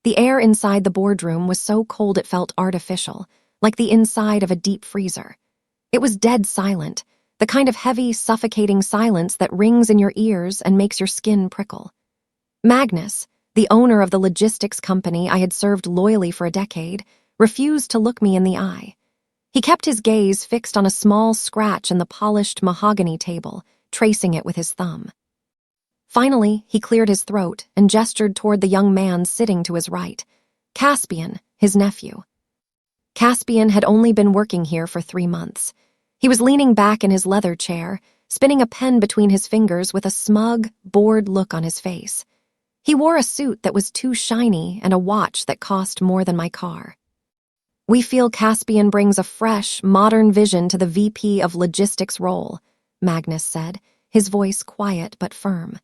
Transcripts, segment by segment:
The air inside the boardroom was so cold it felt artificial, like the inside of a deep freezer. It was dead silent, the kind of heavy, suffocating silence that rings in your ears and makes your skin prickle. Magnus, the owner of the logistics company I had served loyally for a decade, refused to look me in the eye. He kept his gaze fixed on a small scratch in the polished mahogany table, tracing it with his thumb. Finally, he cleared his throat and gestured toward the young man sitting to his right, Caspian, his nephew. Caspian had only been working here for 3 months. He was leaning back in his leather chair, spinning a pen between his fingers with a smug, bored look on his face. He wore a suit that was too shiny and a watch that cost more than my car. "We feel Caspian brings a fresh, modern vision to the VP of Logistics role," Magnus said, his voice quiet but firm.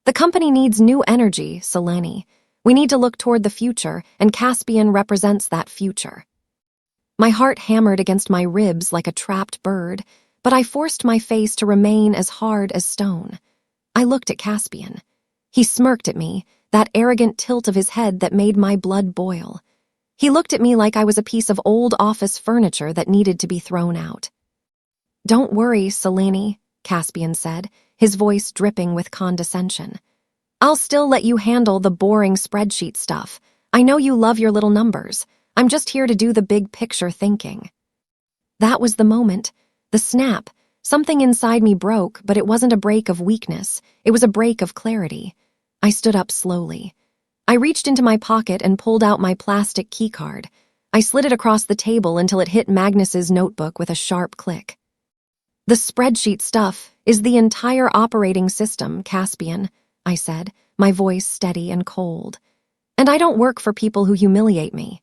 "The company needs new energy, Selene. We need to look toward the future, and Caspian represents that future." My heart hammered against my ribs like a trapped bird, but I forced my face to remain as hard as stone. I looked at Caspian. He smirked at me, that arrogant tilt of his head that made my blood boil. He looked at me like I was a piece of old office furniture that needed to be thrown out. "Don't worry, Selene," Caspian said, his voice dripping with condescension. "I'll still let you handle the boring spreadsheet stuff. I know you love your little numbers. I'm just here to do the big picture thinking." That was the moment, the snap. Something inside me broke, but it wasn't a break of weakness. It was a break of clarity. I stood up slowly. I reached into my pocket and pulled out my plastic keycard. I slid it across the table until it hit Magnus's notebook with a sharp click. "The spreadsheet stuff is the entire operating system, Caspian," I said, my voice steady and cold. "And I don't work for people who humiliate me."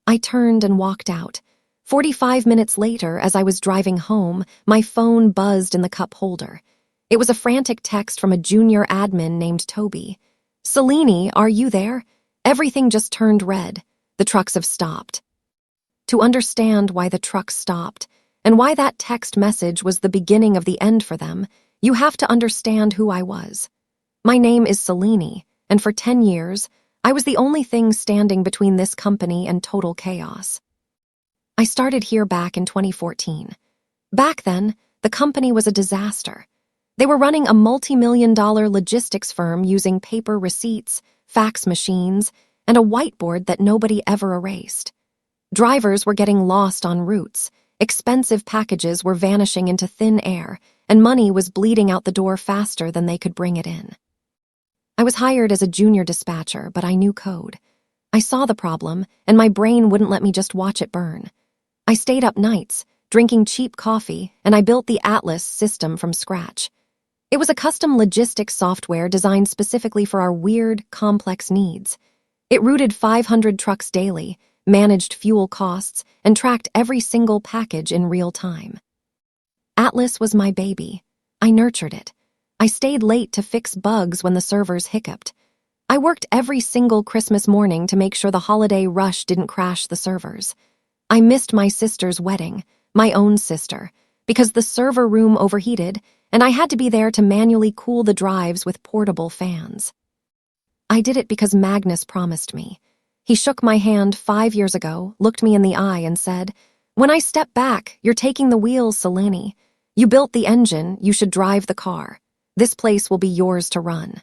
I turned and walked out. 45 minutes later, as I was driving home, my phone buzzed in the cup holder. It was a frantic text from a junior admin named Toby. "Selene, are you there? Everything just turned red. The trucks have stopped." To understand why the trucks stopped, and why that text message was the beginning of the end for them, you have to understand who I was. My name is Selene, and for 10 years, I was the only thing standing between this company and total chaos. I started here back in 2014. Back then, the company was a disaster. They were running a multi-million-dollar logistics firm using paper receipts, fax machines, and a whiteboard that nobody ever erased. Drivers were getting lost on routes, expensive packages were vanishing into thin air, and money was bleeding out the door faster than they could bring it in. I was hired as a junior dispatcher, but I knew code. I saw the problem, and my brain wouldn't let me just watch it burn. I stayed up nights, drinking cheap coffee, and I built the Atlas system from scratch. It was a custom logistics software designed specifically for our weird, complex needs. It routed 500 trucks daily, managed fuel costs, and tracked every single package in real time. Atlas was my baby. I nurtured it. I stayed late to fix bugs when the servers hiccuped. I worked every single Christmas morning to make sure the holiday rush didn't crash the servers. I missed my sister's wedding, my own sister, because the server room overheated, and I had to be there to manually cool the drives with portable fans. I did it because Magnus promised me. He shook my hand 5 years ago, looked me in the eye, and said, "When I step back, you're taking the wheels, Selene. You built the engine, you should drive the car. This place will be yours to run."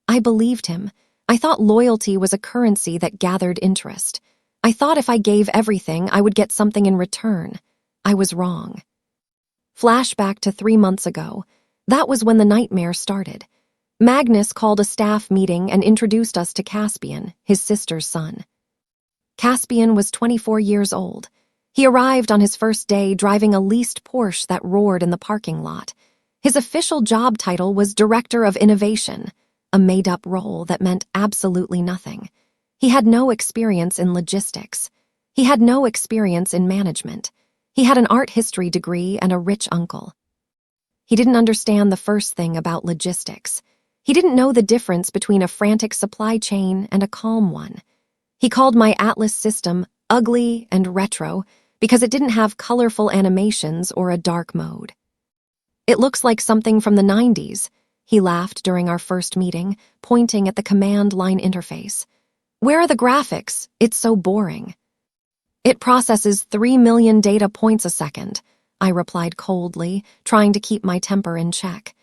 I believed him. I thought loyalty was a currency that gathered interest. I thought if I gave everything, I would get something in return. I was wrong. Flashback to 3 months ago. That was when the nightmare started. Magnus called a staff meeting and introduced us to Caspian, his sister's son. Caspian was 24 years old. He arrived on his first day driving a leased Porsche that roared in the parking lot. His official job title was Director of Innovation, a made-up role that meant absolutely nothing. He had no experience in logistics. He had no experience in management. He had an art history degree and a rich uncle. He didn't understand the first thing about logistics. He didn't know the difference between a frantic supply chain and a calm one. He called my Atlas system ugly and retro because it didn't have colorful animations or a dark mode. "It looks like something from the 90s, he laughed during our first meeting, pointing at the command line interface. Where are the graphics? It's so boring. It processes 3 million data points a second, I replied coldly, trying to keep my temper in check.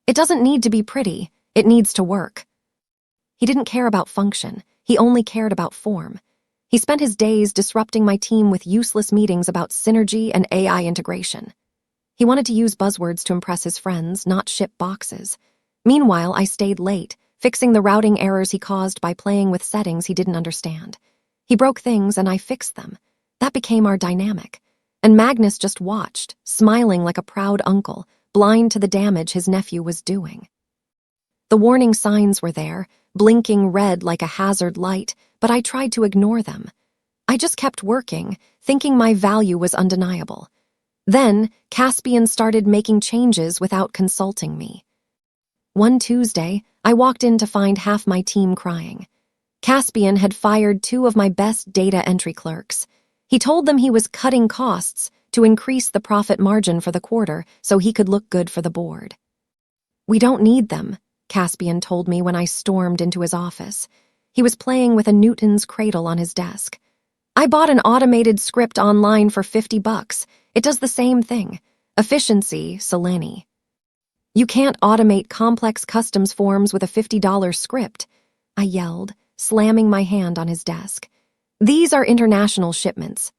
It doesn't need to be pretty, it needs to work. He didn't care about function, he only cared about form. He spent his days disrupting my team with useless meetings about synergy and AI integration. He wanted to use buzzwords to impress his friends, not ship boxes. Meanwhile, I stayed late, fixing the routing errors he caused by playing with settings he didn't understand. He broke things and I fixed them. That became our dynamic. And Magnus just watched, smiling like a proud uncle, blind to the damage his nephew was doing. The warning signs were there, blinking red like a hazard light, but I tried to ignore them. I just kept working, thinking my value was undeniable. Then, Caspian started making changes without consulting me. One Tuesday, I walked in to find half my team crying. Caspian had fired 2 of my best data entry clerks. He told them he was cutting costs to increase the profit margin for the quarter so he could look good for the board. "We don't need them," Caspian told me when I stormed into his office. He was playing with a Newton's cradle on his desk. "I bought an automated script online for $50. It does the same thing. Efficiency, Selene. You can't automate complex customs forms with a $50 script," I yelled, slamming my hand on his desk. "These are international shipments."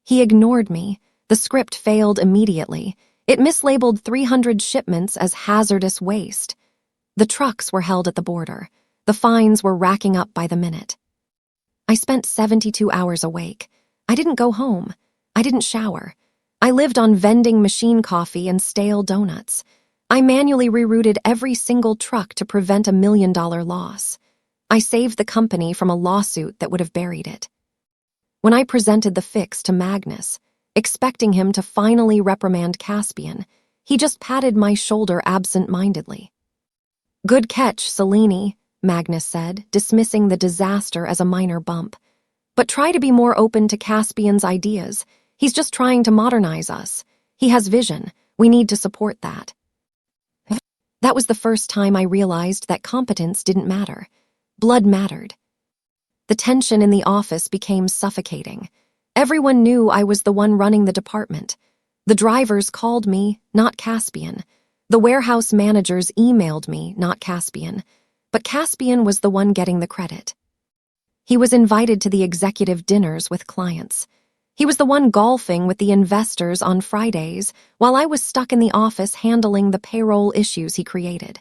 He ignored me. The script failed immediately. It mislabeled 300 shipments as hazardous waste. The trucks were held at the border. The fines were racking up by the minute. I spent 72 hours awake. I didn't go home. I didn't shower. I lived on vending machine coffee and stale donuts. I manually rerouted every single truck to prevent a $1 million loss. I saved the company from a lawsuit that would have buried it. When I presented the fix to Magnus, expecting him to finally reprimand Caspian, he just patted my shoulder absent-mindedly. "Good catch, Selene," Magnus said, dismissing the disaster as a minor bump. "But try to be more open to Caspian's ideas. He's just trying to modernize us. He has vision. We need to support that." That was the first time I realized that competence didn't matter. Blood mattered. The tension in the office became suffocating. Everyone knew I was the one running the department. The drivers called me, not Caspian. The warehouse managers emailed me, not Caspian. But Caspian was the one getting the credit. He was invited to the executive dinners with clients. He was the one golfing with the investors on Fridays, while I was stuck in the office handling the payroll issues he created.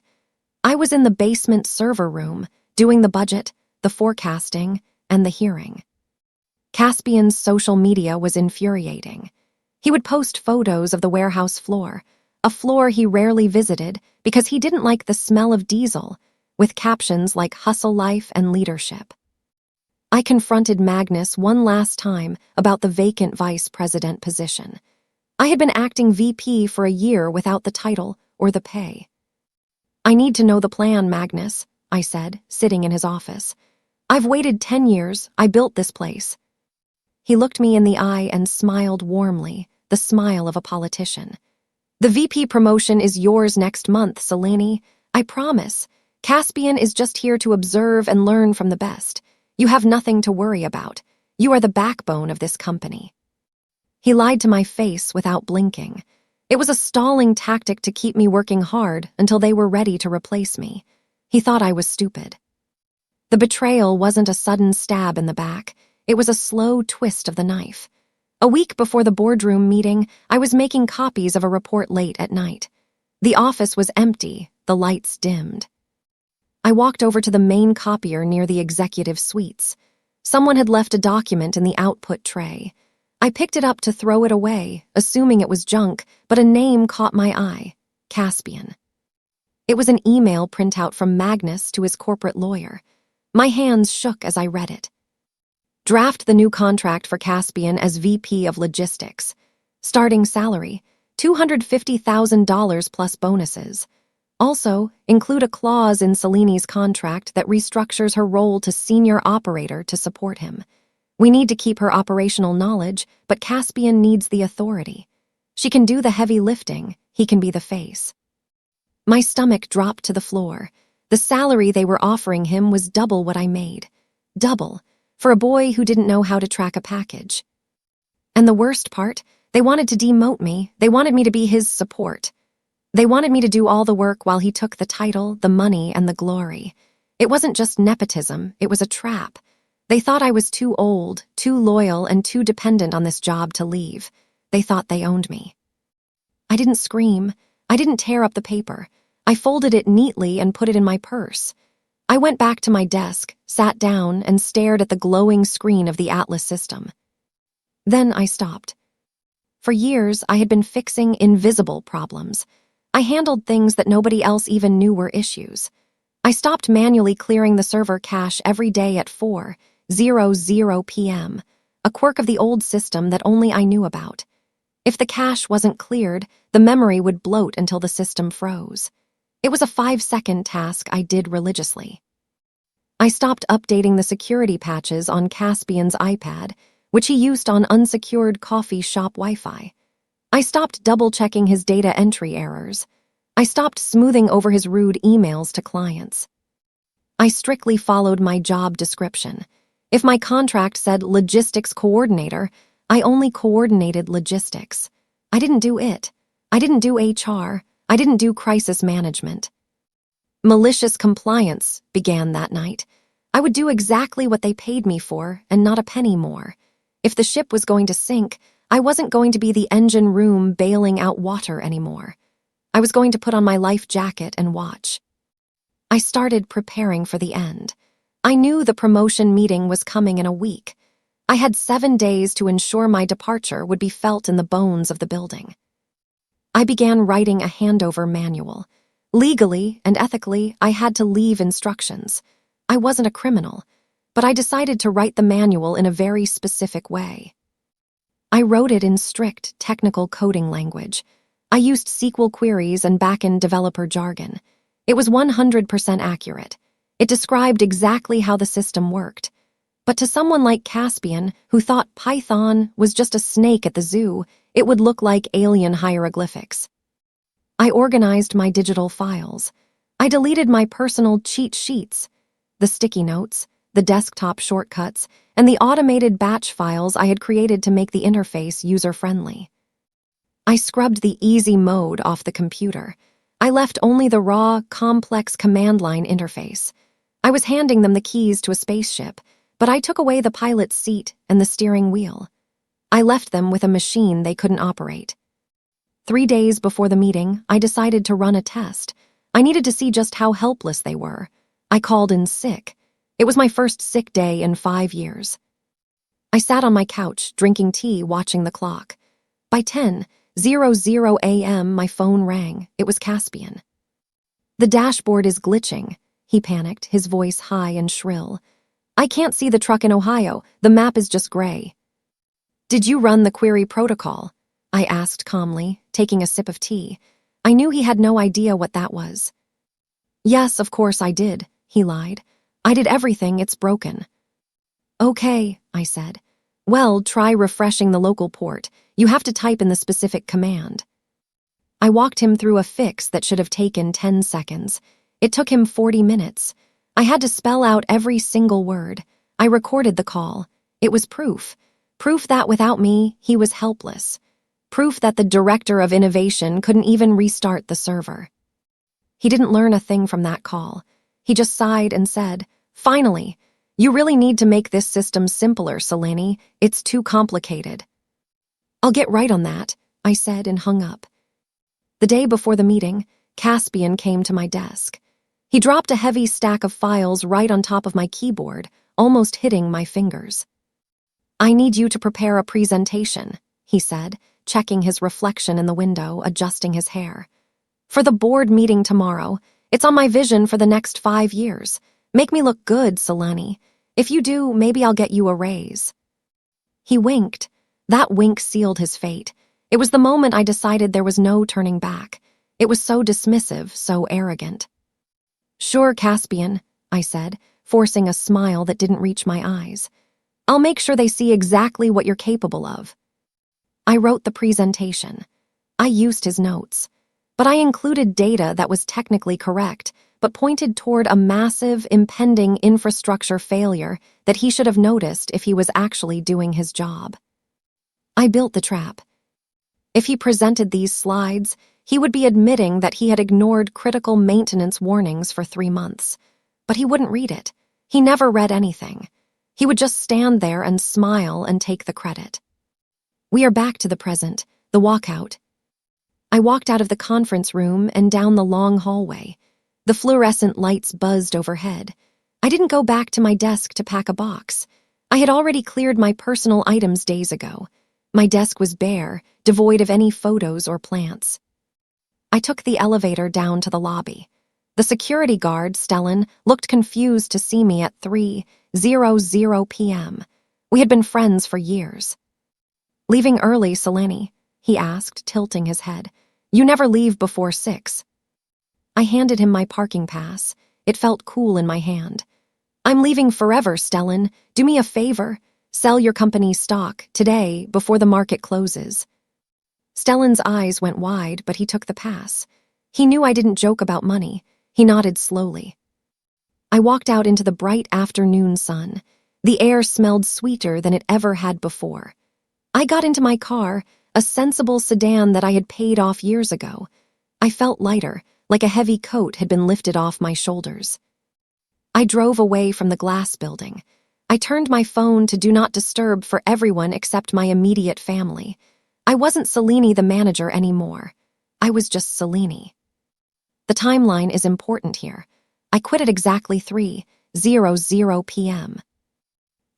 I was in the basement server room, doing the budget, the forecasting, and the hearing. Caspian's social media was infuriating. He would post photos of the warehouse floor, a floor he rarely visited because he didn't like the smell of diesel, with captions like "hustle life" and "leadership." I confronted Magnus one last time about the vacant vice president position. I had been acting VP for a year without the title or the pay. "I need to know the plan, Magnus," I said, sitting in his office. "I've waited 10 years. I built this place." He looked me in the eye and smiled warmly, the smile of a politician. "The VP promotion is yours next month, Selene. I promise. Caspian is just here to observe and learn from the best. You have nothing to worry about. You are the backbone of this company." He lied to my face without blinking. It was a stalling tactic to keep me working hard until they were ready to replace me. He thought I was stupid. The betrayal wasn't a sudden stab in the back. It was a slow twist of the knife. A week before the boardroom meeting, I was making copies of a report late at night. The office was empty, the lights dimmed. I walked over to the main copier near the executive suites. Someone had left a document in the output tray. I picked it up to throw it away, assuming it was junk, but a name caught my eye: Caspian. It was an email printout from Magnus to his corporate lawyer. My hands shook as I read it. Draft the new contract for Caspian as VP of Logistics. Starting salary, $250,000 plus bonuses. Also, include a clause in Selene's contract that restructures her role to senior operator to support him. We need to keep her operational knowledge, but Caspian needs the authority. She can do the heavy lifting, he can be the face. My stomach dropped to the floor. The salary they were offering him was double what I made. Double, for a boy who didn't know how to track a package. And the worst part, they wanted to demote me. They wanted me to be his support. They wanted me to do all the work while he took the title, the money, and the glory. It wasn't just nepotism, it was a trap. They thought I was too old, too loyal, and too dependent on this job to leave. They thought they owned me. I didn't scream. I didn't tear up the paper. I folded it neatly and put it in my purse. I went back to my desk, sat down, and stared at the glowing screen of the Atlas system. Then I stopped. For years, I had been fixing invisible problems. I handled things that nobody else even knew were issues. I stopped manually clearing the server cache every day at 4:00 p.m., a quirk of the old system that only I knew about. If the cache wasn't cleared, the memory would bloat until the system froze. It was a 5-second task I did religiously. I stopped updating the security patches on Caspian's iPad, which he used on unsecured coffee shop Wi-Fi. I stopped double-checking his data entry errors. I stopped smoothing over his rude emails to clients. I strictly followed my job description. If my contract said logistics coordinator, I only coordinated logistics. I didn't do it. I didn't do HR. I didn't do crisis management. Malicious compliance began that night. I would do exactly what they paid me for and not a penny more. If the ship was going to sink, I wasn't going to be the engine room bailing out water anymore. I was going to put on my life jacket and watch. I started preparing for the end. I knew the promotion meeting was coming in a week. I had 7 days to ensure my departure would be felt in the bones of the building. I began writing a handover manual. Legally and ethically, I had to leave instructions. I wasn't a criminal, but I decided to write the manual in a very specific way. I wrote it in strict technical coding language. I used SQL queries and back-end developer jargon. It was 100% accurate. It described exactly how the system worked. But to someone like Caspian, who thought Python was just a snake at the zoo, it would look like alien hieroglyphics. I organized my digital files. I deleted my personal cheat sheets, the sticky notes, the desktop shortcuts, and the automated batch files I had created to make the interface user-friendly. I scrubbed the easy mode off the computer. I left only the raw, complex command line interface. I was handing them the keys to a spaceship, but I took away the pilot's seat and the steering wheel. I left them with a machine they couldn't operate. 3 days before the meeting, I decided to run a test. I needed to see just how helpless they were. I called in sick. It was my first sick day in 5 years. I sat on my couch, drinking tea, watching the clock. By 10:00 a.m., my phone rang. It was Caspian. "The dashboard is glitching," he panicked, his voice high and shrill. "I can't see the truck in Ohio. The map is just gray." "Did you run the query protocol?" I asked calmly, taking a sip of tea. I knew he had no idea what that was. "Yes, of course I did," he lied. "I did everything, it's broken." "Okay," I said. "Well, try refreshing the local port. You have to type in the specific command." I walked him through a fix that should have taken 10 seconds. It took him 40 minutes. I had to spell out every single word. I recorded the call. It was proof. Proof that without me, he was helpless. Proof that the director of innovation couldn't even restart the server. He didn't learn a thing from that call. He just sighed and said, "Finally, you really need to make this system simpler, Selene. It's too complicated." "I'll get right on that," I said and hung up. The day before the meeting, Caspian came to my desk. He dropped a heavy stack of files right on top of my keyboard, almost hitting my fingers. "I need you to prepare a presentation," he said, checking his reflection in the window, adjusting his hair. "For the board meeting tomorrow. It's on my vision for the next 5 years. Make me look good, Selene. If you do, maybe I'll get you a raise." He winked. That wink sealed his fate. It was the moment I decided there was no turning back. It was so dismissive, so arrogant. "Sure, Caspian," I said, forcing a smile that didn't reach my eyes. "I'll make sure they see exactly what you're capable of." I wrote the presentation. I used his notes. But I included data that was technically correct, but pointed toward a massive, impending infrastructure failure that he should have noticed if he was actually doing his job. I built the trap. If he presented these slides, he would be admitting that he had ignored critical maintenance warnings for 3 months. But he wouldn't read it. He never read anything. He would just stand there and smile and take the credit. We are back to the present, the walkout. I walked out of the conference room and down the long hallway. The fluorescent lights buzzed overhead. I didn't go back to my desk to pack a box. I had already cleared my personal items days ago. My desk was bare, devoid of any photos or plants. I took the elevator down to the lobby. The security guard, Stellan, looked confused to see me at 3:00 p.m. We had been friends for years. "Leaving early, Selene?" he asked, tilting his head. "You never leave before 6. I handed him my parking pass. It felt cool in my hand. "I'm leaving forever, Stellan. Do me a favor. Sell your company's stock, today, before the market closes." Stellan's eyes went wide, but he took the pass. He knew I didn't joke about money. He nodded slowly. I walked out into the bright afternoon sun. The air smelled sweeter than it ever had before. I got into my car, a sensible sedan that I had paid off years ago. I felt lighter, like a heavy coat had been lifted off my shoulders. I drove away from the glass building. I turned my phone to do not disturb for everyone except my immediate family. I wasn't Selene the manager anymore. I was just Selene. The timeline is important here. I quit at exactly 3:00 p.m.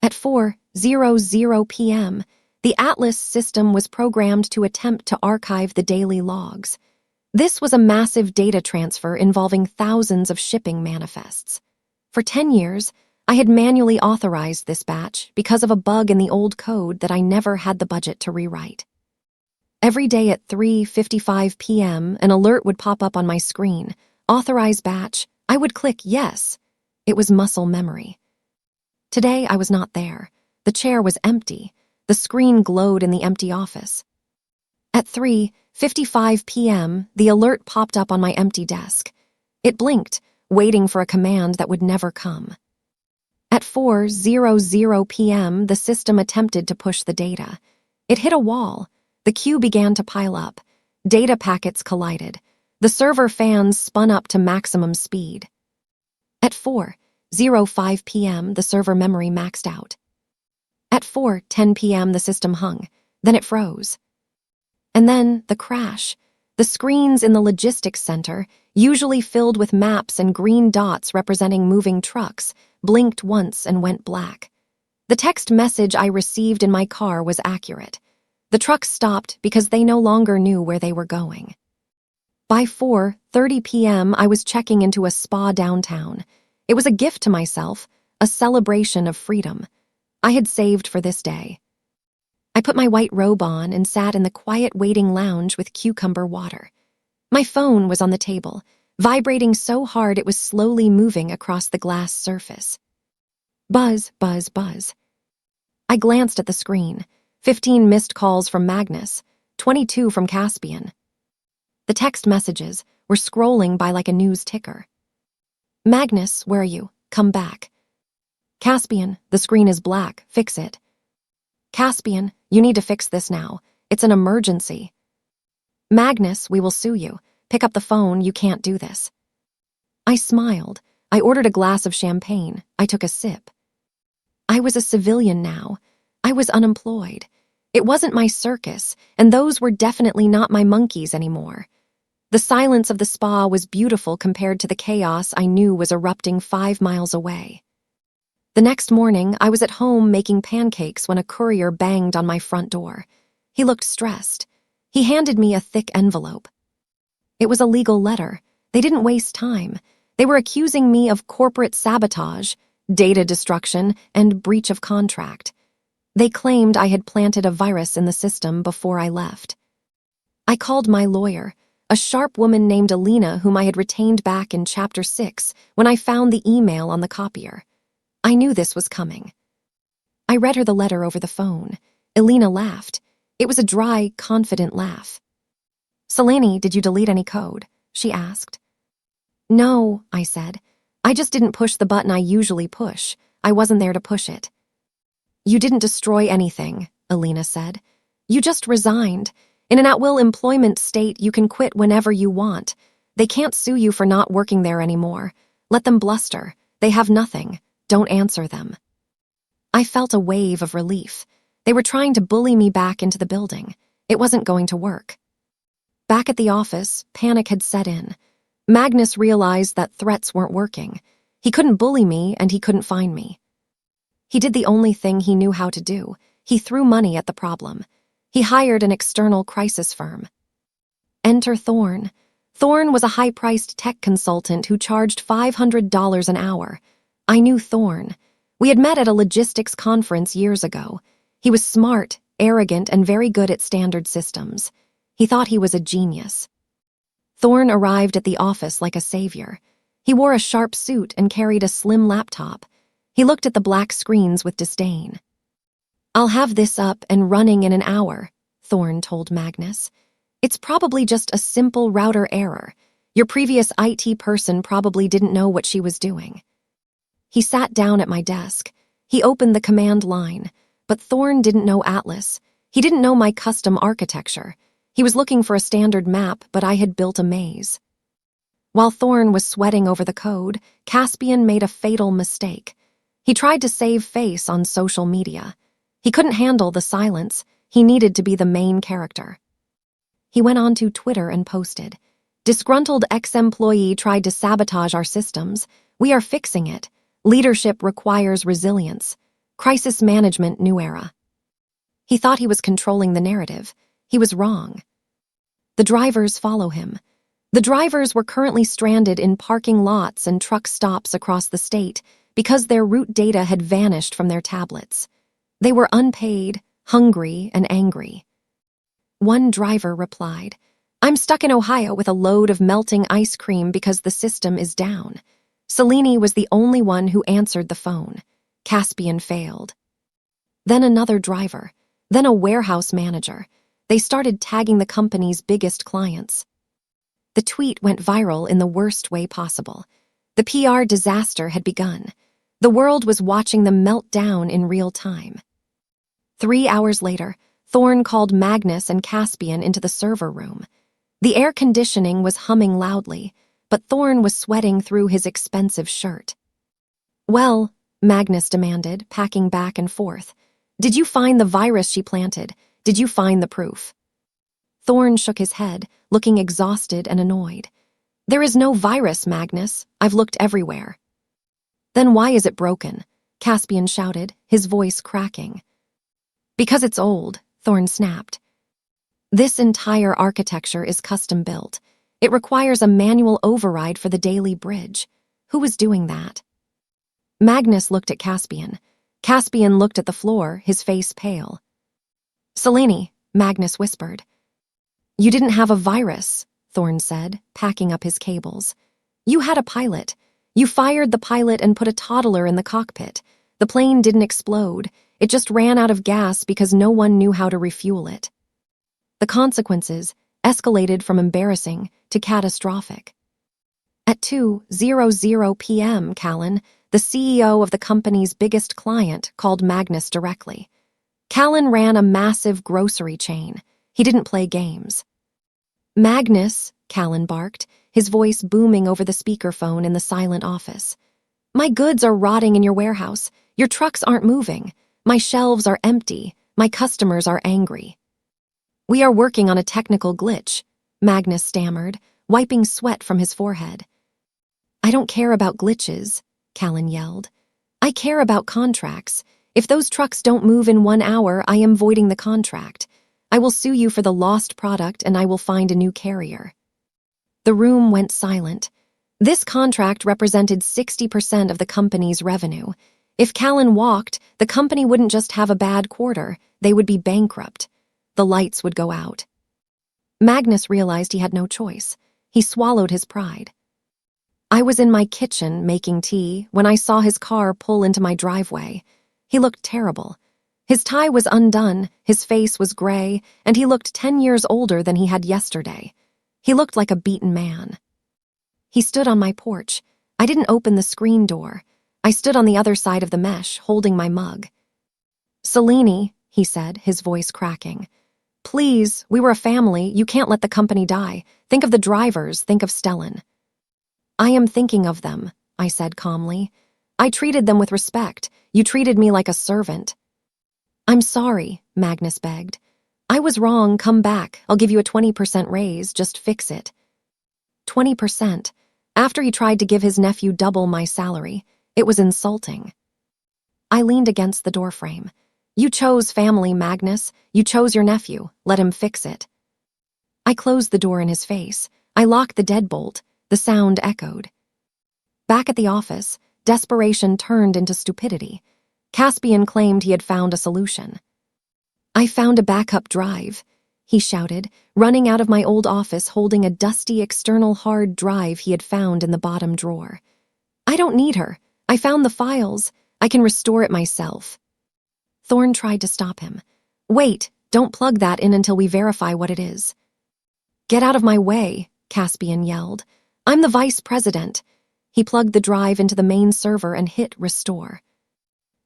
At 4:00 p.m., the Atlas system was programmed to attempt to archive the daily logs. This was a massive data transfer involving thousands of shipping manifests. For 10 years, I had manually authorized this batch because of a bug in the old code that I never had the budget to rewrite. Every day at 3:55 p.m., an alert would pop up on my screen. Authorize batch. I would click yes. It was muscle memory. Today, I was not there. The chair was empty. The screen glowed in the empty office. At 3:55 p.m., the alert popped up on my empty desk. It blinked, waiting for a command that would never come. At 4:00 p.m., the system attempted to push the data. It hit a wall. The queue began to pile up. Data packets collided. The server fans spun up to maximum speed. At 4:05 p.m., the server memory maxed out. At 4:10 p.m., the system hung. Then it froze. And then the crash. The screens in the logistics center, usually filled with maps and green dots representing moving trucks, blinked once and went black. The text message I received in my car was accurate. The trucks stopped because they no longer knew where they were going. By 4:30 p.m., I was checking into a spa downtown. It was a gift to myself, a celebration of freedom. I had saved for this day. I put my white robe on and sat in the quiet waiting lounge with cucumber water. My phone was on the table, vibrating so hard it was slowly moving across the glass surface. Buzz, buzz, buzz. I glanced at the screen. 15 missed calls from Magnus, 22 from Caspian. The text messages were scrolling by like a news ticker. Magnus, where are you? Come back. Caspian, the screen is black. Fix it. Caspian, you need to fix this now. It's an emergency. Magnus, we will sue you. Pick up the phone, you can't do this. I smiled. I ordered a glass of champagne. I took a sip. I was a civilian now. I was unemployed. It wasn't my circus, and those were definitely not my monkeys anymore. The silence of the spa was beautiful compared to the chaos I knew was erupting 5 miles away. The next morning, I was at home making pancakes when a courier banged on my front door. He looked stressed. He handed me a thick envelope. It was a legal letter. They didn't waste time. They were accusing me of corporate sabotage, data destruction, and breach of contract. They claimed I had planted a virus in the system before I left. I called my lawyer, a sharp woman named Alina whom I had retained back in Chapter 6 when I found the email on the copier. I knew this was coming. I read her the letter over the phone. Alina laughed. It was a dry, confident laugh. Selene, did you delete any code? She asked. No, I said. I just didn't push the button I usually push. I wasn't there to push it. You didn't destroy anything, Alina said. You just resigned. In an at-will employment state, you can quit whenever you want. They can't sue you for not working there anymore. Let them bluster. They have nothing. Don't answer them. I felt a wave of relief. They were trying to bully me back into the building. It wasn't going to work. Back at the office, panic had set in. Magnus realized that threats weren't working. He couldn't bully me, and he couldn't find me. He did the only thing he knew how to do. He threw money at the problem. He hired an external crisis firm. Enter Thorne. Thorne was a high-priced tech consultant who charged $500 an hour. I knew Thorne. We had met at a logistics conference years ago. He was smart, arrogant, and very good at standard systems. He thought he was a genius. Thorne arrived at the office like a savior. He wore a sharp suit and carried a slim laptop. He looked at the black screens with disdain. I'll have this up and running in an hour, Thorne told Magnus. It's probably just a simple router error. Your previous IT person probably didn't know what she was doing. He sat down at my desk. He opened the command line, but Thorne didn't know Atlas. He didn't know my custom architecture. He was looking for a standard map, but I had built a maze. While Thorne was sweating over the code, Caspian made a fatal mistake. He tried to save face on social media. He couldn't handle the silence. He needed to be the main character. He went onto Twitter and posted, "Disgruntled ex-employee tried to sabotage our systems. We are fixing it. Leadership requires resilience. Crisis management new era." He thought he was controlling the narrative. He was wrong. The drivers follow him. The drivers were currently stranded in parking lots and truck stops across the state because their route data had vanished from their tablets. They were unpaid, hungry, and angry. One driver replied, "I'm stuck in Ohio with a load of melting ice cream because the system is down." Selene was the only one who answered the phone. Caspian failed. Then another driver, then a warehouse manager. They started tagging the company's biggest clients. The tweet went viral in the worst way possible. The PR disaster had begun. The world was watching them melt down in real time. 3 hours later, Thorne called Magnus and Caspian into the server room. The air conditioning was humming loudly, but Thorne was sweating through his expensive shirt. "Well," Magnus demanded, packing back and forth, "did you find the virus she planted? Did you find the proof?" Thorne shook his head, looking exhausted and annoyed. "There is no virus, Magnus. I've looked everywhere." "Then why is it broken?" Caspian shouted, his voice cracking. "Because it's old," Thorne snapped. "This entire architecture is custom built. It requires a manual override for the daily bridge. Who was doing that?" Magnus looked at Caspian. Caspian looked at the floor, his face pale. "Selene," Magnus whispered. "You didn't have a virus," Thorne said, packing up his cables. "You had a pilot. You fired the pilot and put a toddler in the cockpit. The plane didn't explode. It just ran out of gas because no one knew how to refuel it." The consequences escalated from embarrassing to catastrophic. At 2:00 p.m., Callan, the CEO of the company's biggest client, called Magnus directly. Callan ran a massive grocery chain. He didn't play games. "Magnus," Callan barked, his voice booming over the speakerphone in the silent office. "My goods are rotting in your warehouse. Your trucks aren't moving. My shelves are empty. My customers are angry." "We are working on a technical glitch," Magnus stammered, wiping sweat from his forehead. "I don't care about glitches," Callan yelled. "I care about contracts. If those trucks don't move in 1 hour, I am voiding the contract. I will sue you for the lost product and I will find a new carrier." The room went silent. This contract represented 60% of the company's revenue. If Callan walked, the company wouldn't just have a bad quarter, they would be bankrupt. The lights would go out. Magnus realized he had no choice. He swallowed his pride. "I was in my kitchen making tea when I saw his car pull into my driveway. He looked terrible. His tie was undone, his face was gray, and he looked 10 years older than he had yesterday. He looked like a beaten man." He stood on my porch. I didn't open the screen door. I stood on the other side of the mesh, holding my mug. "Selene," he said, his voice cracking. "Please, we were a family. You can't let the company die. Think of the drivers. Think of Stellan." "I am thinking of them," I said calmly. "I treated them with respect. You treated me like a servant." "I'm sorry," Magnus begged. "I was wrong. Come back. I'll give you a 20% raise. Just fix it." 20%. After he tried to give his nephew double my salary. It was insulting. I leaned against the doorframe. "You chose family, Magnus. You chose your nephew. Let him fix it." I closed the door in his face. I locked the deadbolt. The sound echoed. Back at the office, desperation turned into stupidity. Caspian claimed he had found a solution. "I found a backup drive," he shouted, running out of my old office holding a dusty external hard drive he had found in the bottom drawer. "I don't need her. I found the files. I can restore it myself." Thorne tried to stop him. "Wait, don't plug that in until we verify what it is." "Get out of my way," Caspian yelled. "I'm the vice president." He plugged the drive into the main server and hit restore.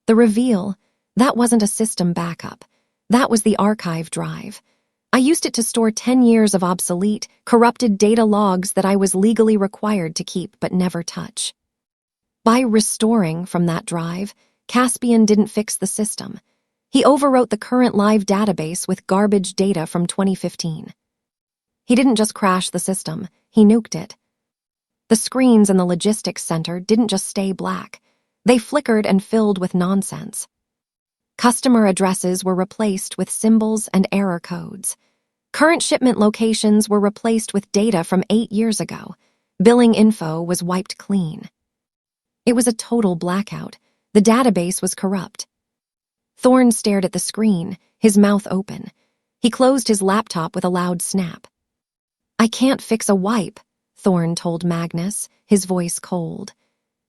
The reveal, that wasn't a system backup. That was the archive drive. I used it to store 10 years of obsolete, corrupted data logs that I was legally required to keep but never touch. By restoring from that drive, Caspian didn't fix the system. He overwrote the current live database with garbage data from 2015. He didn't just crash the system, he nuked it. The screens in the logistics center didn't just stay black. They flickered and filled with nonsense. Customer addresses were replaced with symbols and error codes. Current shipment locations were replaced with data from 8 years ago. Billing info was wiped clean. It was a total blackout. The database was corrupt. Thorne stared at the screen, his mouth open. He closed his laptop with a loud snap. "I can't fix a wipe," Thorne told Magnus, his voice cold.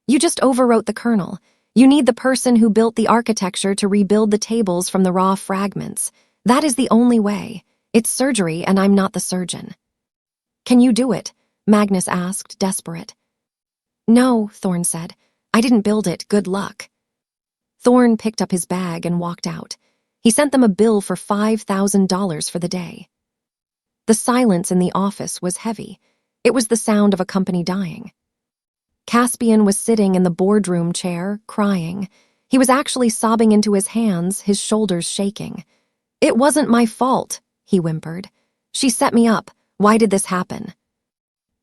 "You just overwrote the kernel. You need the person who built the architecture to rebuild the tables from the raw fragments. That is the only way. It's surgery, and I'm not the surgeon." "Can you do it?" Magnus asked, desperate. "No," Thorne said. "I didn't build it. Good luck." Thorne picked up his bag and walked out. He sent them a bill for $5,000 for the day. The silence in the office was heavy. It was the sound of a company dying. Caspian was sitting in the boardroom chair, crying. He was actually sobbing into his hands, his shoulders shaking. "It wasn't my fault," he whimpered. "She set me up. Why did this happen?"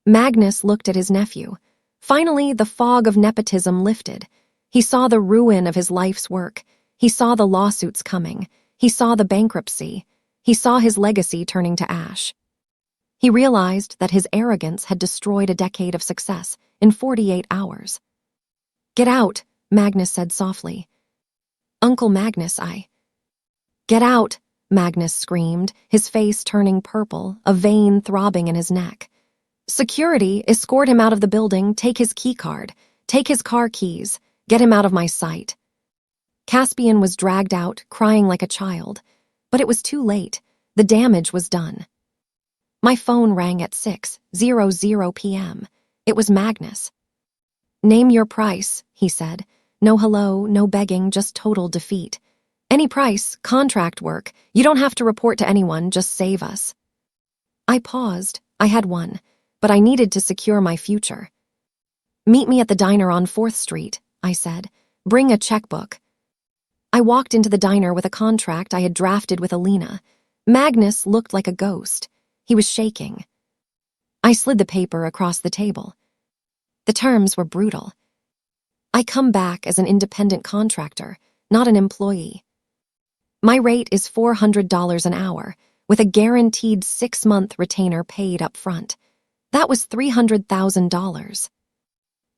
Magnus looked at his nephew. Finally, the fog of nepotism lifted. He saw the ruin of his life's work. He saw the lawsuits coming. He saw the bankruptcy. He saw his legacy turning to ash. He realized that his arrogance had destroyed a decade of success in 48 hours. "Get out," Magnus said softly. "Uncle Magnus, Get out," Magnus screamed, his face turning purple, a vein throbbing in his neck. "Security, escort him out of the building, take his keycard, take his car keys, get him out of my sight." Caspian was dragged out, crying like a child. But it was too late. The damage was done. My phone rang at 6:00 p.m. It was Magnus. "Name your price," he said. "No hello, no begging, just total defeat. Any price, contract work. You don't have to report to anyone, just save us." I paused. I had one, but I needed to secure my future. "Meet me at the diner on 4th Street, I said. "Bring a checkbook." I walked into the diner with a contract I had drafted with Alina. Magnus looked like a ghost. He was shaking. I slid the paper across the table. The terms were brutal. "I come back as an independent contractor, not an employee. My rate is $400 an hour, with a guaranteed 6-month retainer paid up front. That was $300,000.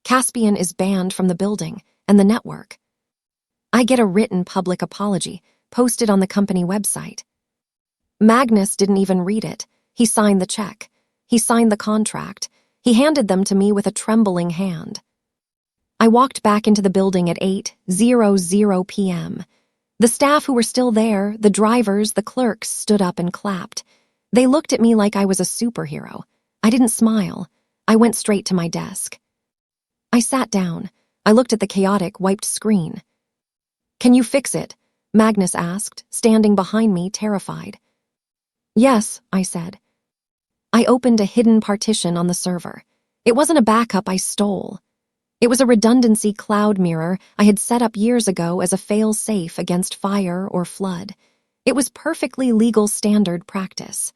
Caspian is banned from the building and the network. I get a written public apology posted on the company website." Magnus didn't even read it. He signed the check. He signed the contract. He handed them to me with a trembling hand. I walked back into the building at 8:00 p.m. The staff who were still there, the drivers, the clerks, stood up and clapped. They looked at me like I was a superhero. I didn't smile. I went straight to my desk. I sat down. I looked at the chaotic, wiped screen. "Can you fix it?" Magnus asked, standing behind me, terrified. "Yes," I said. I opened a hidden partition on the server. It wasn't a backup I stole. It was a redundancy cloud mirror I had set up years ago as a fail-safe against fire or flood. It was perfectly legal standard practice.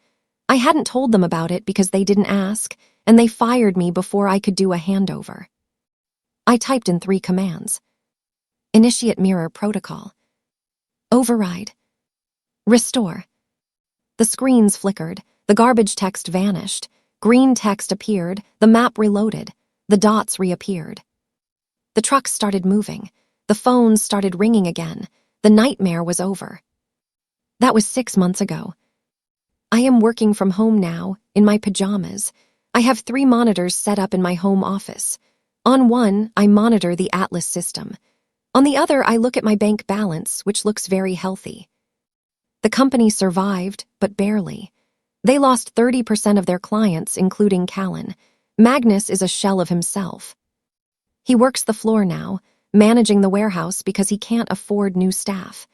I hadn't told them about it because they didn't ask, and they fired me before I could do a handover. I typed in 3 commands. Initiate mirror protocol. Override. Restore. The screens flickered, the garbage text vanished, green text appeared, the map reloaded, the dots reappeared. The trucks started moving, the phones started ringing again, the nightmare was over. That was 6 months ago. I am working from home now, in my pajamas. I have 3 monitors set up in my home office. On one, I monitor the Atlas system. On the other, I look at my bank balance, which looks very healthy. The company survived, but barely. They lost 30% of their clients, including Callan. Magnus is a shell of himself. He works the floor now, managing the warehouse because he can't afford new staff.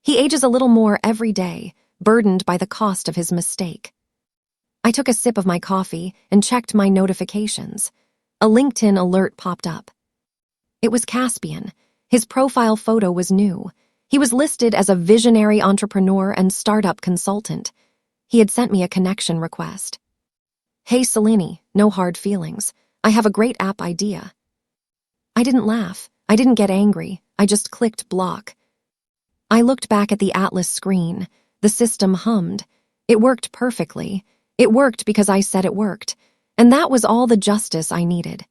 He ages a little more every day, burdened by the cost of his mistake. I took a sip of my coffee and checked my notifications. A LinkedIn alert popped up. It was Caspian. His profile photo was new. He was listed as a visionary entrepreneur and startup consultant. He had sent me a connection request. "Hey Selene, no hard feelings. I have a great app idea." I didn't laugh. I didn't get angry. I just clicked block. I looked back at the Atlas screen. The system hummed. It worked perfectly. It worked because I said it worked. And that was all the justice I needed.